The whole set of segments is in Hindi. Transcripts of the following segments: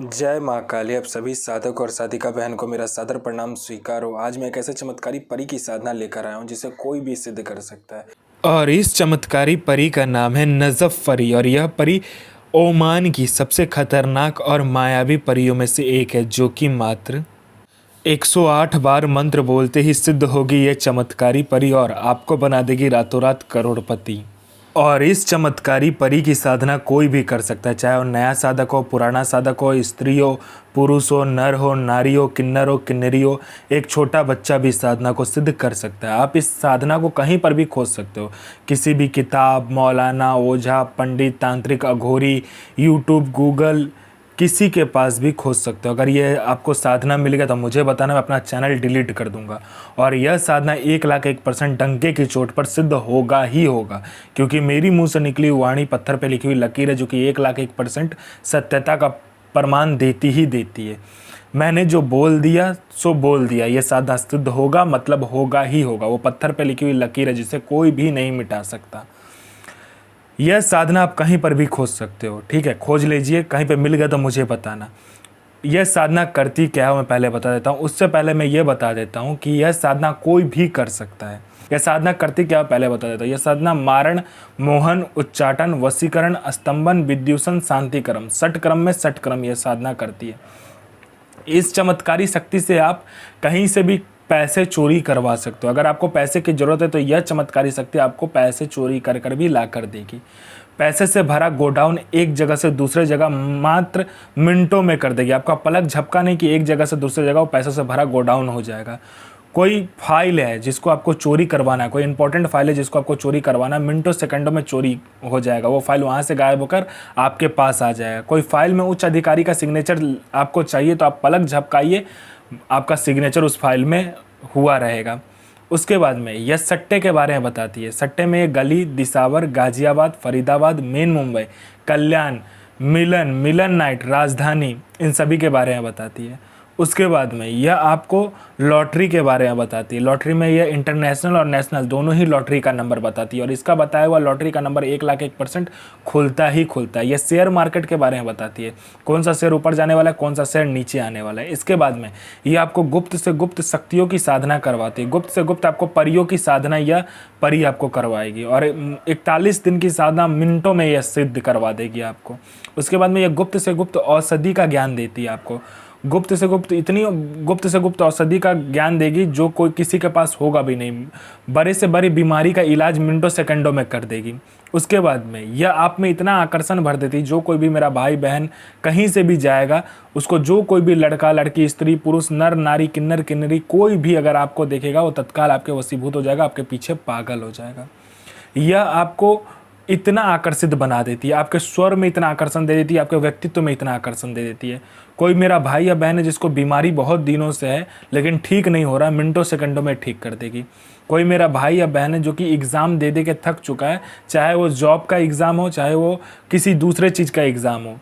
जय माँ काली। अब सभी साधक और साधिका बहन को मेरा सादर प्रणाम स्वीकार हो। आज मैं एक ऐसे चमत्कारी परी की साधना लेकर आया हूँ जिसे कोई भी सिद्ध कर सकता है। और इस चमत्कारी परी का नाम है नजफ परी। और यह परी ओमान की सबसे खतरनाक और मायावी परियों में से एक है, जो कि मात्र 108 बार मंत्र बोलते ही सिद्ध होगी ये चमत्कारी परी और आपको बना देगी रातों रात करोड़पति। और इस चमत्कारी परी की साधना कोई भी कर सकता है, चाहे वो नया साधक हो, पुराना साधक हो, स्त्री हो, पुरुष हो, नर हो, नारी हो, किन्नर हो, किन्नरी हो, एक छोटा बच्चा भी साधना को सिद्ध कर सकता है। आप इस साधना को कहीं पर भी खोज सकते हो, किसी भी किताब, मौलाना, ओझा, पंडित, तांत्रिक, अघोरी, यूट्यूब, गूगल, किसी के पास भी खोज सकते हो। अगर ये आपको साधना मिलेगा तो मुझे बताना, मैं अपना चैनल डिलीट कर दूंगा। और यह साधना 1,01% डंके की चोट पर सिद्ध होगा ही होगा, क्योंकि मेरी मुंह से निकली वाणी पत्थर पे लिखी हुई लकीर है, जो कि 1,01% सत्यता का प्रमाण देती ही देती है। मैंने जो बोल दिया सो बोल दिया, ये साधना सिद्ध होगा मतलब होगा ही होगा। वो पत्थर पे लिखी हुई लकीर है जिसे कोई भी नहीं मिटा सकता। यह साधना आप कहीं पर भी खोज सकते हो, ठीक है, खोज लीजिए, कहीं पे मिल गया तो मुझे बताना। यह साधना करती क्या है मैं पहले बता देता हूँ। उससे पहले मैं ये बता देता हूँ कि यह साधना कोई भी कर सकता है। यह साधना करती क्या है पहले बता देता हूँ। यह साधना मारण, मोहन, उच्चाटन, वशीकरण, स्तंभन, विद्युषण, शांतिक्रम, षटक्रम में षटक्रम यह साधना करती है। इस चमत्कारी शक्ति से आप कहीं से भी पैसे चोरी करवा सकते हो। अगर आपको पैसे की ज़रूरत है तो यह चमत्कारी शक्ति आपको पैसे चोरी कर कर भी ला कर देगी। पैसे से भरा गोडाउन एक जगह से दूसरे जगह मात्र मिनटों में कर देगी। आपका पलक झपका नहीं कि एक जगह से दूसरी जगह वो पैसों से भरा गोडाउन हो जाएगा। कोई फाइल है जिसको आपको चोरी करवाना है, कोई इंपॉर्टेंट फाइल है जिसको आपको चोरी करवाना है, मिनटों सेकंडों में चोरी हो जाएगा। वो फाइल वहाँ से गायब होकर आपके पास आ जाएगा। कोई फाइल में उच्च अधिकारी का सिग्नेचर आपको चाहिए तो आप पलक झपकाइए, आपका सिग्नेचर उस फाइल में हुआ रहेगा। उसके बाद में यह सट्टे के बारे में बताती है। सट्टे में ये गली, दिसावर, गाजियाबाद, फरीदाबाद, मेन मुंबई, कल्याण, मिलन नाइट, राजधानी, इन सभी के बारे में बताती है। उसके बाद में यह आपको लॉटरी के बारे में बताती है। लॉटरी में यह इंटरनेशनल और नेशनल दोनों ही लॉटरी का नंबर बताती है, और इसका बताया हुआ लॉटरी का नंबर 1,01% खुलता ही खुलता है। यह शेयर मार्केट के बारे में बताती है, कौन सा शेयर ऊपर जाने वाला है, कौन सा शेयर नीचे आने वाला है। इसके बाद में यह आपको गुप्त से गुप्त शक्तियों की साधना करवाती है। गुप्त से गुप्त आपको परियों की साधना यह परी आपको करवाएगी, और 41 दिन की साधना मिनटों में यह सिद्ध करवा देगी आपको। उसके बाद में यह गुप्त से गुप्त औषधि का ज्ञान देती है आपको। गुप्त से गुप्त औषधि का ज्ञान देगी जो कोई किसी के पास होगा भी नहीं। बड़े से बड़ी बीमारी का इलाज मिनटों सेकंडों में कर देगी। उसके बाद में यह आप में इतना आकर्षण भर देती, जो कोई भी मेरा भाई बहन कहीं से भी जाएगा, उसको जो कोई भी लड़का लड़की, स्त्री पुरुष, नर नारी, किन्नर किन्नरी, कोई भी अगर आपको देखेगा वो तत्काल आपके वशीभूत हो जाएगा, आपके पीछे पागल हो जाएगा। यह आपको इतना आकर्षित बना देती है, आपके स्वर में इतना आकर्षण दे देती है, आपके व्यक्तित्व में इतना आकर्षण दे देती है। कोई मेरा भाई या बहन है जिसको बीमारी बहुत दिनों से है लेकिन ठीक नहीं हो रहा, मिनटों सेकंडों में ठीक कर देगी। कोई मेरा भाई या बहन है जो कि एग्ज़ाम दे दे के थक चुका है, चाहे वो जॉब का एग्ज़ाम हो, चाहे वो किसी दूसरे चीज़ का एग्ज़ाम हो,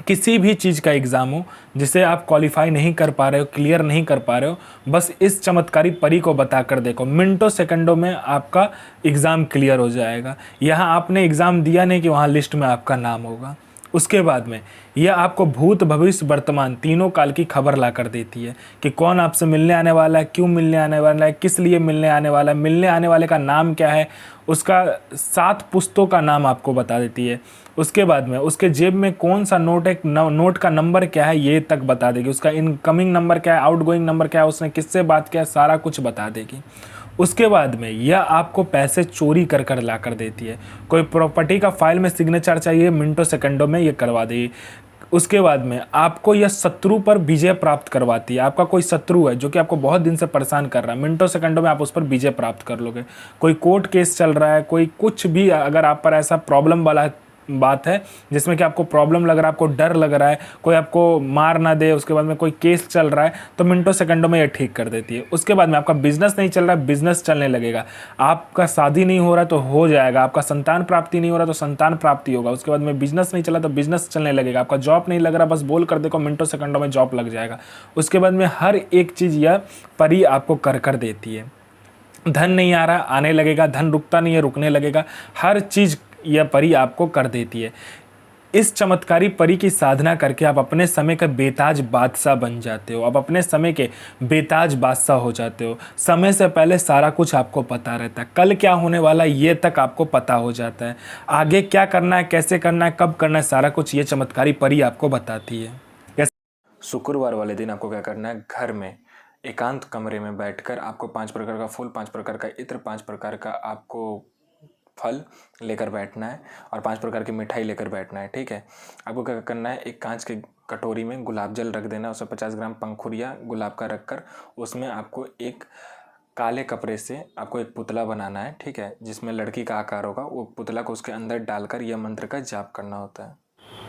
किसी भी चीज़ का एग्ज़ाम हो जिसे आप क्वालिफाई नहीं कर पा रहे हो, क्लियर नहीं कर पा रहे हो, बस इस चमत्कारी परी को बता कर देखो, मिनटों सेकंडों में आपका एग्ज़ाम क्लियर हो जाएगा। यहाँ आपने एग्ज़ाम दिया नहीं कि वहाँ लिस्ट में आपका नाम होगा। उसके बाद में यह आपको भूत भविष्य वर्तमान तीनों काल की खबर ला कर देती है कि कौन आपसे मिलने आने वाला है, क्यों मिलने आने वाला है, किस लिए मिलने आने वाला है, मिलने आने वाले का नाम क्या है, उसका 7 पुस्तों का नाम आपको बता देती है। उसके बाद में उसके जेब में कौन सा नोट है, नोट का नंबर क्या है ये तक बता देगी। उसका इनकमिंग नंबर क्या है, आउटगोइंग नंबर क्या है, उसने किससे बात किया, सारा कुछ बता देगी। उसके बाद में यह आपको पैसे चोरी कर कर ला कर देती है। कोई प्रॉपर्टी का फाइल में सिग्नेचर चाहिए, मिनटों सेकंडों में ये करवा देगी। उसके बाद में आपको यह शत्रु पर विजय प्राप्त करवाती है। आपका कोई शत्रु है जो कि आपको बहुत दिन से परेशान कर रहा है, मिनटों सेकंडों में आप उस पर विजय प्राप्त कर लोगे। कोई कोर्ट केस चल रहा है, कोई कुछ भी अगर आप पर ऐसा प्रॉब्लम वाला बात है जिसमें कि आपको प्रॉब्लम लग रहा है, आपको डर लग रहा है, कोई आपको मार ना दे, उसके बाद में कोई केस चल रहा है, तो मिनटों सेकंडों में ये ठीक कर देती है। उसके बाद में आपका बिजनेस नहीं चल रहा है, बिजनेस चलने लगेगा। आपका शादी नहीं हो रहा तो हो जाएगा, आपका संतान प्राप्ति नहीं हो रहा तो संतान प्राप्ति होगा। उसके बाद में बिजनेस नहीं चला तो बिजनेस चलने लगेगा। आपका जॉब नहीं लग रहा, बस बोल कर देखो, मिनटों सेकंडों में जॉब लग जाएगा। उसके बाद में हर एक चीज़ यह परी आपको कर देती है। धन नहीं आ रहा, आने लगेगा, धन रुकता नहीं है, रुकने लगेगा, हर चीज़ यह परी आपको कर देती है। इस चमत्कारी परी की साधना करके आप अपने समय के बेताज बादशाह बन जाते हो। आप अपने समय के बेताज बादशाह हो जाते हो। समय से पहले सारा कुछ आपको पता रहता है। कल क्या होने वाला है ये तक आपको पता हो जाता है। आगे क्या करना है, कैसे करना है, कब करना है, सारा कुछ ये चमत्कारी परी आपको बताती है। शुक्रवार वाले दिन आपको क्या करना है, घर में एकांत कमरे में बैठकर आपको 5 प्रकार का फूल, 5 प्रकार का इत्र, 5 प्रकार का आपको फल लेकर बैठना है और 5 प्रकार की मिठाई लेकर बैठना है। ठीक है। आपको क्या करना है, एक कांच के कटोरी में गुलाब जल रख देना, उसमें 50 ग्राम पंखुड़िया गुलाब का रखकर उसमें आपको एक काले कपड़े से आपको एक पुतला बनाना है। ठीक है। जिसमें लड़की का आकार होगा, वो पुतला को उसके अंदर डालकर यह मंत्र का जाप करना होता है।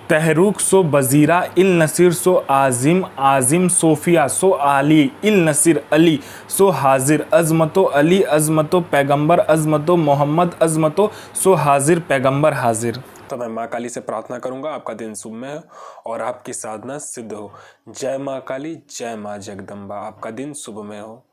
तहरुक सो बजीरा इल नसीर सो आजिम आजिम सोफिया सो आली इल नसीर अली सो हाजिर अजमतो अली अजमतो पैगंबर अजमतो मोहम्मद अजमतो सो हाजिर पैगंबर हाजिर। तो मैं माँ काली से प्रार्थना करूंगा आपका दिन शुभमय हो और आपकी साधना सिद्ध हो। जय माँ काली, जय माँ जगदम्बा। आपका दिन शुभमय हो।